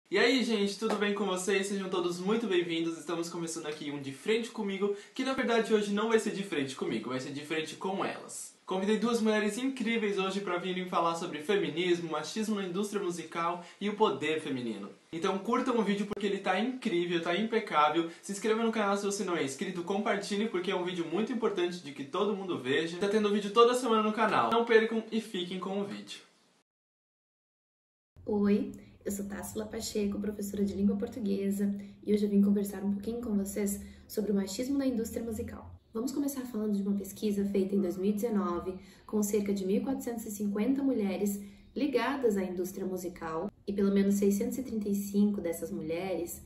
E aí, gente, tudo bem com vocês? Sejam todos muito bem-vindos. Estamos começando aqui um De Frente Comigo, que na verdade hoje não vai ser de frente comigo, vai ser de frente com elas. Convidei duas mulheres incríveis hoje para virem falar sobre feminismo, machismo na indústria musical e o poder feminino. Então curtam o vídeo porque ele tá incrível, tá impecável. Se inscreva no canal se você não é inscrito, compartilhe porque é um vídeo muito importante de que todo mundo veja. Tá tendo vídeo toda semana no canal. Não percam e fiquem com o vídeo. Oi, eu sou Tássila Pacheco, professora de língua portuguesa, e hoje eu vim conversar um pouquinho com vocês sobre o machismo na indústria musical. Vamos começar falando de uma pesquisa feita em 2019 com cerca de 1.450 mulheres ligadas à indústria musical, e pelo menos 635 dessas mulheres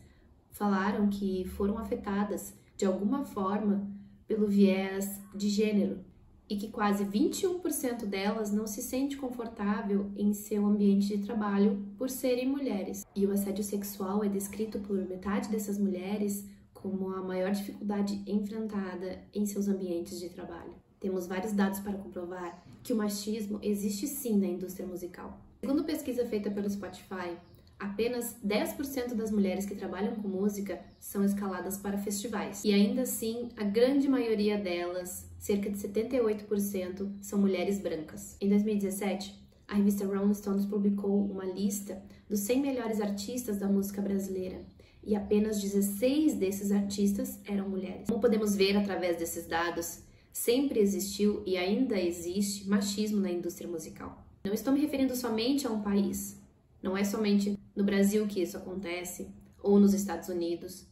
falaram que foram afetadas de alguma forma pelo viés de gênero, e que quase 21% delas não se sente confortável em seu ambiente de trabalho por serem mulheres. E o assédio sexual é descrito por metade dessas mulheres como a maior dificuldade enfrentada em seus ambientes de trabalho. Temos vários dados para comprovar que o machismo existe sim na indústria musical. Segundo pesquisa feita pelo Spotify, apenas 10% das mulheres que trabalham com música são escaladas para festivais. E ainda assim, a grande maioria delas, cerca de 78%, são mulheres brancas. Em 2017, a revista Rolling Stones publicou uma lista dos 100 melhores artistas da música brasileira. E apenas 16 desses artistas eram mulheres. Como podemos ver através desses dados, sempre existiu e ainda existe machismo na indústria musical. Não estou me referindo somente a um país. Não é somente no Brasil que isso acontece, ou nos Estados Unidos.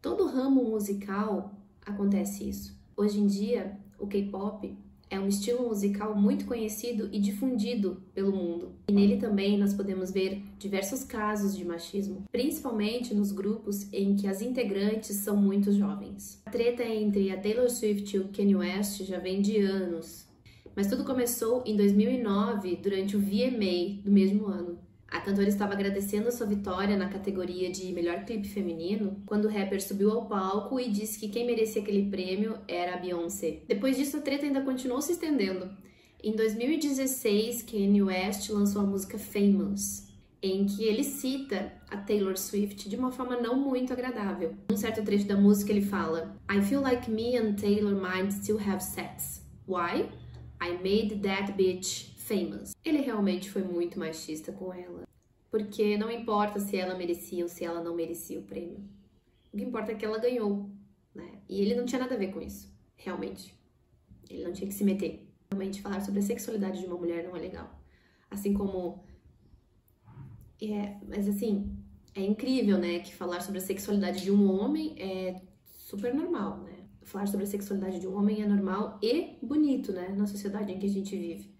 Todo ramo musical acontece isso. Hoje em dia, o K-pop é um estilo musical muito conhecido e difundido pelo mundo. E nele também nós podemos ver diversos casos de machismo, principalmente nos grupos em que as integrantes são muito jovens. A treta entre a Taylor Swift e o Kanye West já vem de anos, mas tudo começou em 2009, durante o VMA do mesmo ano. A cantora estava agradecendo a sua vitória na categoria de melhor clipe feminino quando o rapper subiu ao palco e disse que quem merecia aquele prêmio era a Beyoncé. Depois disso, a treta ainda continuou se estendendo. Em 2016, Kanye West lançou a música Famous, em que ele cita a Taylor Swift de uma forma não muito agradável. Num certo trecho da música ele fala: I feel like me and Taylor might still have sex. Why? I made that bitch famous. Ele realmente foi muito machista com ela, porque não importa se ela merecia ou se ela não merecia o prêmio. O que importa é que ela ganhou, né? E ele não tinha nada a ver com isso, realmente. Ele não tinha que se meter. Realmente falar sobre a sexualidade de uma mulher não é legal. Assim como... Mas assim, é incrível, né? Que falar sobre a sexualidade de um homem é super normal, né? Falar sobre a sexualidade de um homem é normal e bonito, né? Na sociedade em que a gente vive.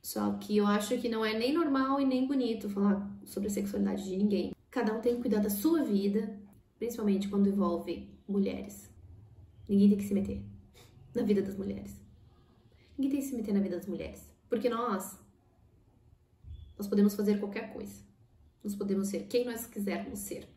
Só que eu acho que não é nem normal e nem bonito falar sobre a sexualidade de ninguém. Cada um tem que cuidar da sua vida, principalmente quando envolve mulheres. Ninguém tem que se meter na vida das mulheres. Ninguém tem que se meter na vida das mulheres. Porque nós podemos fazer qualquer coisa. Nós podemos ser quem nós quisermos ser.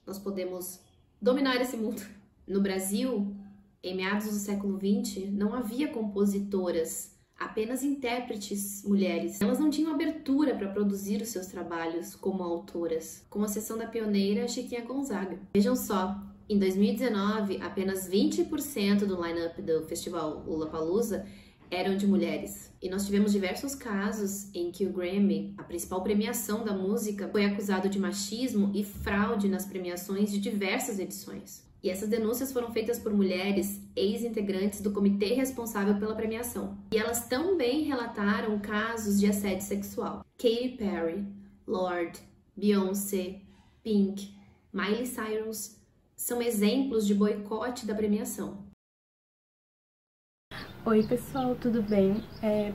Nós podemos dominar esse mundo. No Brasil, em meados do século XX, não havia compositoras, apenas intérpretes mulheres. Elas não tinham abertura para produzir os seus trabalhos como autoras, com exceção da pioneira Chiquinha Gonzaga. Vejam só, em 2019, apenas 20% do line-up do festival Lollapalooza eram de mulheres. E nós tivemos diversos casos em que o Grammy, a principal premiação da música, foi acusado de machismo e fraude nas premiações de diversas edições. E essas denúncias foram feitas por mulheres ex-integrantes do comitê responsável pela premiação. E elas também relataram casos de assédio sexual. Katy Perry, Lorde, Beyoncé, Pink, Miley Cyrus são exemplos de boicote da premiação. Oi pessoal, tudo bem?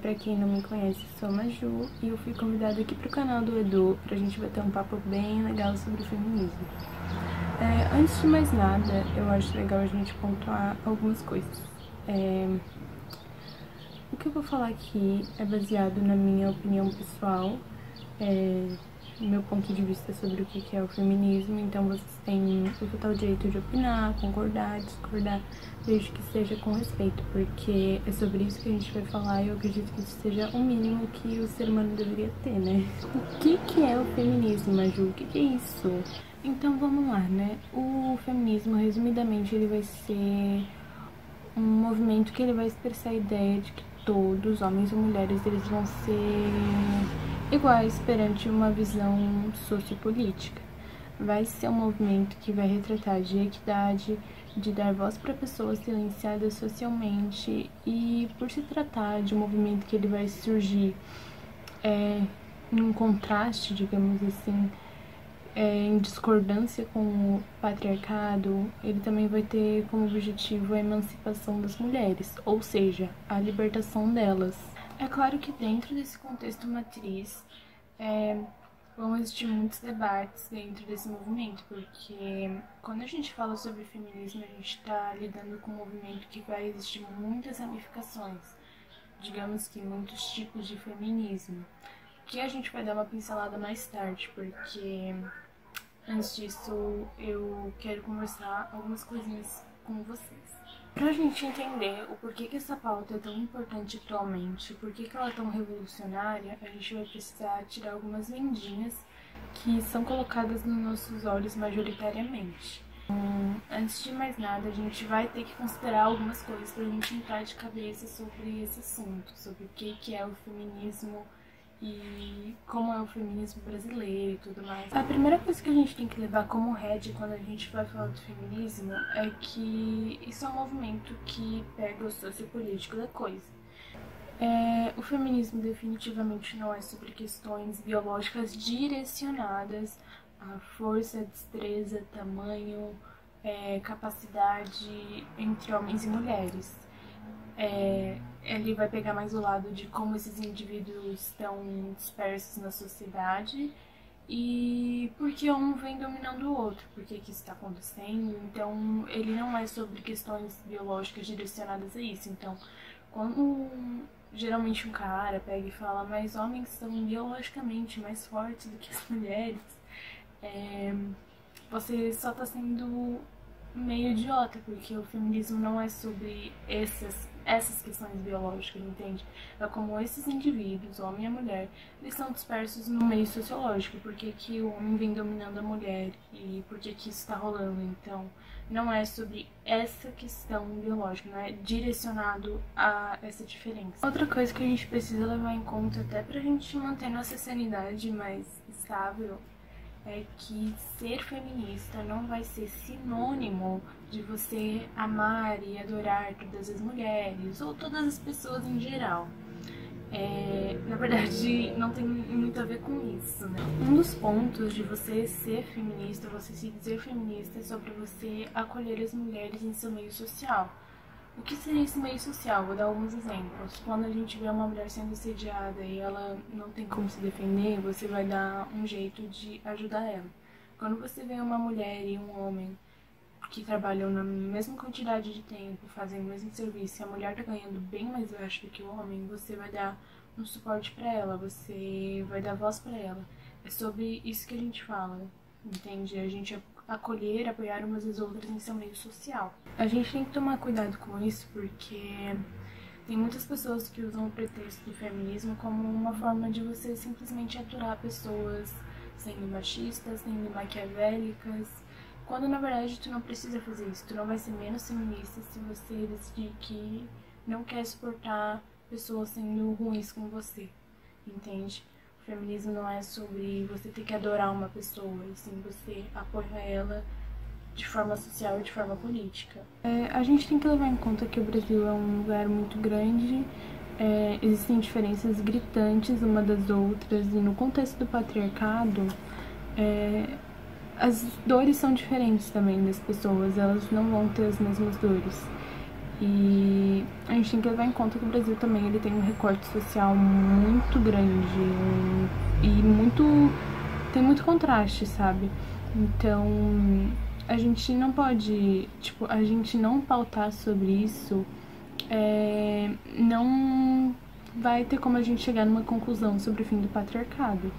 Pra quem não me conhece, sou a Maju e eu fui convidada aqui pro canal do Edu pra gente bater um papo bem legal sobre o feminismo. Antes de mais nada, eu acho legal a gente pontuar algumas coisas. O que eu vou falar aqui é baseado na minha opinião pessoal, meu ponto de vista sobre o que é o feminismo, então vocês têm o total direito de opinar, concordar, discordar, desde que seja com respeito, porque é sobre isso que a gente vai falar e eu acredito que isso seja o mínimo que o ser humano deveria ter, né? O que é o feminismo, Maju? O que é isso? Então vamos lá, né? O feminismo, resumidamente, ele vai ser um movimento que ele vai expressar a ideia de que todos, homens e mulheres, eles vão ser iguais perante uma visão sociopolítica. Vai ser um movimento que vai retratar de equidade, de dar voz para pessoas silenciadas socialmente, e por se tratar de um movimento que ele vai surgir em um contraste, digamos assim, em discordância com o patriarcado, ele também vai ter como objetivo a emancipação das mulheres, ou seja, a libertação delas. É claro que dentro desse contexto matriz vão existir muitos debates dentro desse movimento, porque quando a gente fala sobre feminismo, a gente está lidando com um movimento que vai existir muitas ramificações, digamos que muitos tipos de feminismo, que a gente vai dar uma pincelada mais tarde, porque antes disso eu quero conversar algumas coisinhas com vocês. Pra gente entender o porquê que essa pauta é tão importante atualmente, porquê que ela é tão revolucionária, a gente vai precisar tirar algumas lendinhas que são colocadas nos nossos olhos majoritariamente. Antes de mais nada, a gente vai ter que considerar algumas coisas pra gente entrar de cabeça sobre esse assunto, sobre o que é o feminismo e como é o feminismo brasileiro e tudo mais. A primeira coisa que a gente tem que levar como head quando a gente vai falar do feminismo é que isso é um movimento que pega o sociopolítico da coisa. O feminismo definitivamente não é sobre questões biológicas direcionadas a força, destreza, tamanho, capacidade entre homens e mulheres. Ele vai pegar mais o lado de como esses indivíduos estão dispersos na sociedade e porque um vem dominando o outro, porque que isso está acontecendo. Então ele não é sobre questões biológicas direcionadas a isso. Então quando geralmente um cara pega e fala, mas homens são biologicamente mais fortes do que as mulheres, você só está sendo meio idiota, porque o feminismo não é sobre essas questões biológicas, entende? É como esses indivíduos, o homem e a mulher, eles são dispersos no meio sociológico, porque que o homem vem dominando a mulher e por que isso está rolando. Então, não é sobre essa questão biológica, não é direcionado a essa diferença. Outra coisa que a gente precisa levar em conta, até pra gente manter nossa sanidade mais estável, é que ser feminista não vai ser sinônimo de você amar e adorar todas as mulheres ou todas as pessoas em geral. Na verdade, não tem muito a ver com isso, né? Um dos pontos de você ser feminista, você se dizer feminista, é sobre você acolher as mulheres em seu meio social. O que seria esse meio social? Vou dar alguns exemplos. Quando a gente vê uma mulher sendo assediada e ela não tem como se defender, você vai dar um jeito de ajudar ela. Quando você vê uma mulher e um homem que trabalham na mesma quantidade de tempo, fazem o mesmo serviço, e a mulher tá ganhando bem mais baixo do que o homem, você vai dar um suporte pra ela, você vai dar voz pra ela. É sobre isso que a gente fala, entende? A gente acolher, apoiar umas às outras em seu meio social. A gente tem que tomar cuidado com isso, porque tem muitas pessoas que usam o pretexto do feminismo como uma forma de você simplesmente aturar pessoas sendo machistas, sendo maquiavélicas, quando na verdade tu não precisa fazer isso. Tu não vai ser menos feminista se você decidir que não quer suportar pessoas sendo ruins com você, entende? O feminismo não é sobre você ter que adorar uma pessoa, e sim você apoiar ela de forma social e de forma política. A gente tem que levar em conta que o Brasil é um lugar muito grande, existem diferenças gritantes uma das outras, e no contexto do patriarcado, as dores são diferentes também das pessoas, elas não vão ter as mesmas dores. E a gente tem que levar em conta que o Brasil também ele tem um recorte social muito grande e tem muito contraste, sabe? Então a gente não pode, a gente não pautar sobre isso, não vai ter como a gente chegar numa conclusão sobre o fim do patriarcado.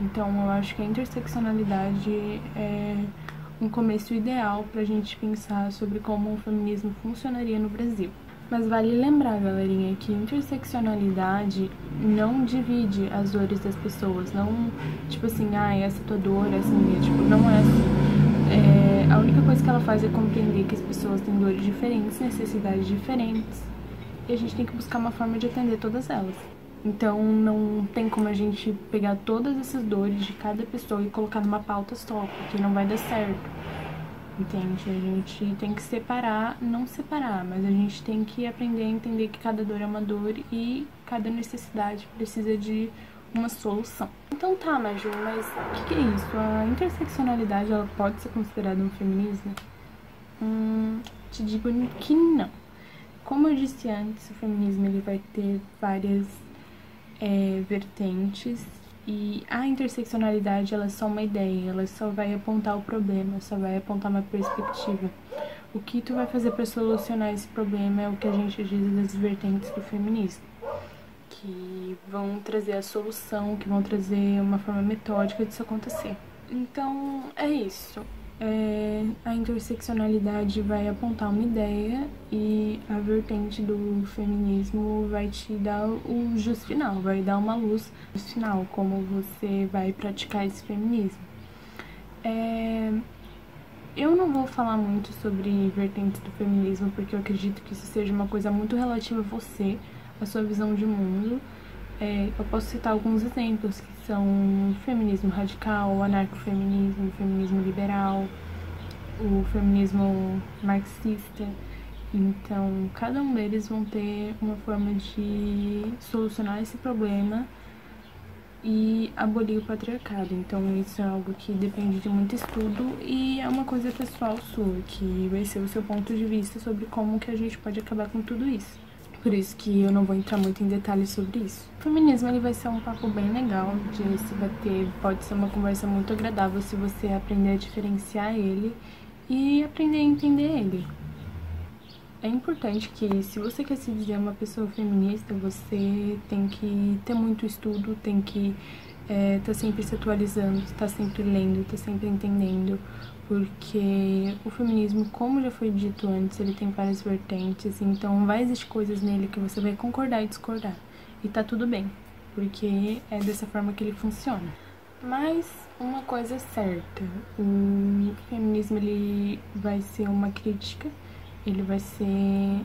Então eu acho que a interseccionalidade é um começo ideal pra gente pensar sobre como o feminismo funcionaria no Brasil. Mas vale lembrar, galerinha, que interseccionalidade não divide as dores das pessoas, não, tipo assim, essa tua dor, essa minha, tipo, não é assim. A única coisa que ela faz é compreender que as pessoas têm dores diferentes, necessidades diferentes, e a gente tem que buscar uma forma de atender todas elas. Então não tem como a gente pegar todas essas dores de cada pessoa e colocar numa pauta só, porque não vai dar certo. Entende? A gente tem que separar, não separar, mas a gente tem que aprender a entender que cada dor é uma dor e cada necessidade precisa de uma solução. Então tá, Maju, mas o que é isso? A interseccionalidade, ela pode ser considerada um feminismo? Te digo que não. Como eu disse antes, o feminismo ele vai ter várias vertentes. E a interseccionalidade, ela é só uma ideia, ela só vai apontar o problema, só vai apontar uma perspectiva. O que tu vai fazer para solucionar esse problema é o que a gente diz das vertentes do feminismo, que vão trazer a solução, que vão trazer uma forma metódica disso acontecer. Então, é isso. A interseccionalidade vai apontar uma ideia e a vertente do feminismo vai te dar o justo final, vai dar uma luz no final, como você vai praticar esse feminismo. Eu não vou falar muito sobre vertentes do feminismo, porque eu acredito que isso seja uma coisa muito relativa a você, a sua visão de mundo. Eu posso citar alguns exemplos, que são o feminismo radical, o anarcofeminismo, o feminismo liberal, o feminismo marxista. Então, cada um deles vão ter uma forma de solucionar esse problema e abolir o patriarcado. Então, isso é algo que depende de muito estudo e é uma coisa pessoal sua, que vai ser o seu ponto de vista sobre como que a gente pode acabar com tudo isso. Por isso que eu não vou entrar muito em detalhes sobre isso. O feminismo ele vai ser um papo bem legal de se bater, pode ser uma conversa muito agradável se você aprender a diferenciar ele e aprender a entender ele. É importante que, se você quer se dizer uma pessoa feminista, você tem que ter muito estudo, tem que tá sempre se atualizando, tá sempre lendo, tá sempre entendendo, porque o feminismo, como já foi dito antes, ele tem várias vertentes, então vai existir coisas nele que você vai concordar e discordar, e tá tudo bem, porque é dessa forma que ele funciona. Mas uma coisa é certa, o feminismo ele vai ser uma crítica, ele vai ser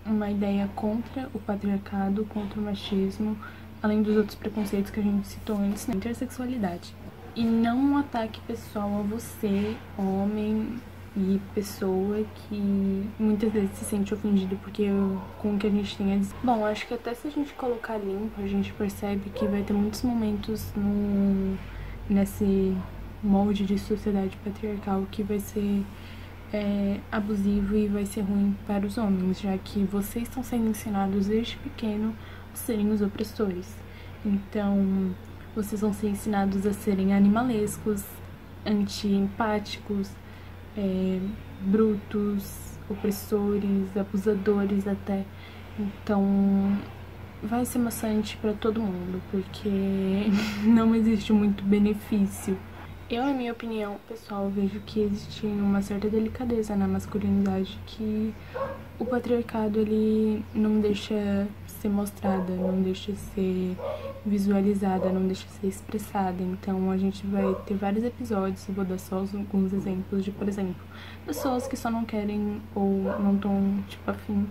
uma ideia contra o patriarcado, contra o machismo, além dos outros preconceitos que a gente citou antes na intersexualidade. E não um ataque pessoal a você, homem e pessoa que muitas vezes se sente ofendido com o que a gente tem a dizer. Bom, acho que até se a gente colocar limpo, a gente percebe que vai ter muitos momentos nesse molde de sociedade patriarcal que vai ser abusivo e vai ser ruim para os homens, já que vocês estão sendo ensinados desde pequeno a serem os opressores. Então, vocês vão ser ensinados a serem animalescos, anti-empáticos, brutos, opressores, abusadores até. Então, vai ser maçante para todo mundo, porque não existe muito benefício. Eu, na minha opinião pessoal, vejo que existe uma certa delicadeza na masculinidade que o patriarcado ele não deixa ser mostrada, não deixa ser visualizada, não deixa ser expressada. Então a gente vai ter vários episódios, eu vou dar só alguns exemplos de, por exemplo, pessoas que só não querem ou não estão, afim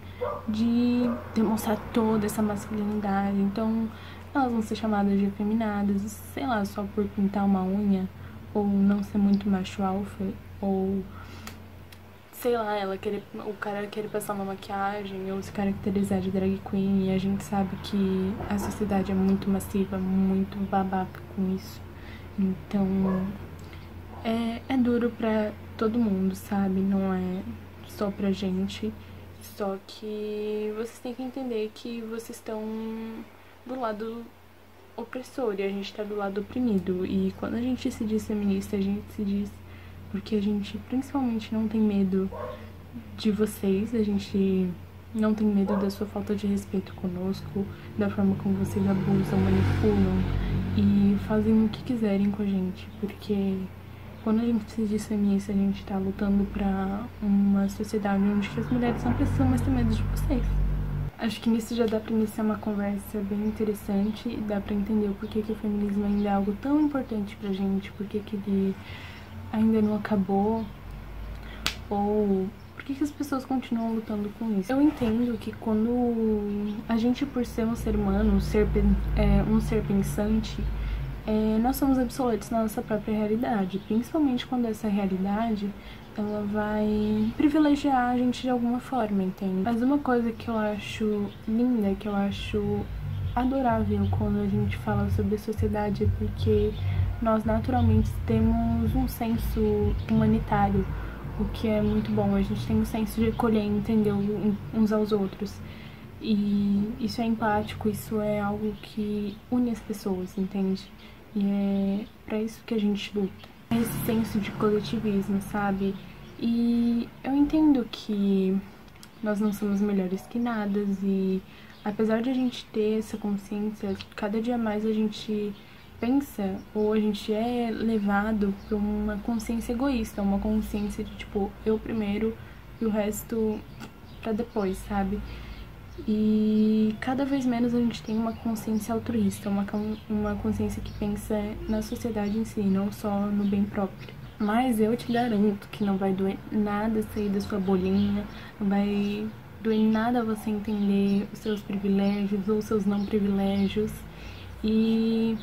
de demonstrar toda essa masculinidade. Então elas vão ser chamadas de afeminadas, sei lá, só por pintar uma unha, ou não ser muito macho alfa, ou sei lá, o cara querer passar uma maquiagem ou se caracterizar de drag queen, e a gente sabe que a sociedade é muito massiva, muito babaca com isso. Então é duro pra todo mundo, sabe? Não é só pra gente. Só que vocês têm que entender que vocês estão do lado opressor e a gente tá do lado oprimido. E quando a gente se diz feminista, a gente se diz porque a gente principalmente não tem medo de vocês, a gente não tem medo da sua falta de respeito conosco, da forma como vocês abusam, manipulam e e fazem o que quiserem com a gente, porque quando a gente se diz feminista, a gente tá lutando pra uma sociedade onde as mulheres não precisam mais ter medo de vocês. Acho que nisso já dá pra iniciar uma conversa bem interessante e dá pra entender o porquê que o feminismo ainda é algo tão importante pra gente, porquê que ele ainda não acabou, ou por que as pessoas continuam lutando com isso. Eu entendo que quando a gente, por ser um ser humano, um ser pensante, nós somos absolutos na nossa própria realidade, principalmente quando essa realidade ela vai privilegiar a gente de alguma forma, entende? Mas uma coisa que eu acho linda, que eu acho adorável quando a gente fala sobre a sociedade é porque nós naturalmente temos um senso humanitário, o que é muito bom. A gente tem um senso de acolher e entender uns aos outros. E isso é empático, isso é algo que une as pessoas, entende? E é pra isso que a gente luta. É esse senso de coletivismo, sabe? E eu entendo que nós não somos melhores que nada e apesar de a gente ter essa consciência, cada dia mais a gente pensa ou a gente é levado pra uma consciência egoísta, uma consciência de tipo, eu primeiro e o resto pra depois, sabe? E cada vez menos a gente tem uma consciência altruísta, uma consciência que pensa na sociedade em si, não só no bem próprio. Mas eu te garanto que não vai doer nada sair da sua bolinha, não vai doer nada você entender os seus privilégios ou os seus não privilégios. E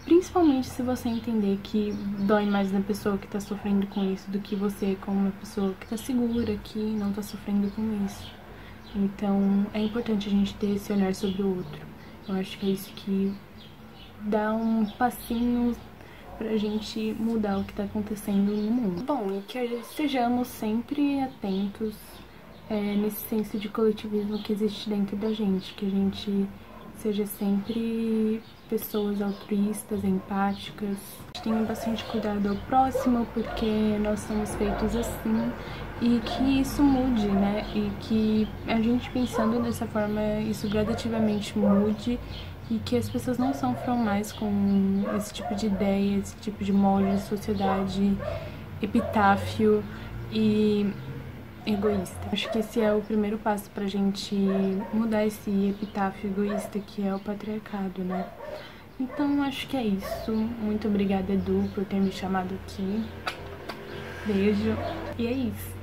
principalmente se você entender que dói mais na pessoa que tá sofrendo com isso do que você como uma pessoa que tá segura, que não tá sofrendo com isso. Então é importante a gente ter esse olhar sobre o outro. Eu acho que é isso que dá um passinho pra gente mudar o que tá acontecendo no mundo. Bom, e que estejamos sempre atentos nesse senso de coletivismo que existe dentro da gente, que a gente seja sempre pessoas altruístas, empáticas. Tenha bastante cuidado ao próximo, porque nós somos feitos assim, e que isso mude, né? E que a gente pensando dessa forma, isso gradativamente mude e que as pessoas não sofram mais com esse tipo de ideia, esse tipo de molde de sociedade epitáfio e egoísta. Acho que esse é o primeiro passo pra gente mudar esse epitáfio egoísta que é o patriarcado, né? Então acho que é isso. Muito obrigada, Edu, por ter me chamado aqui. Beijo. E é isso.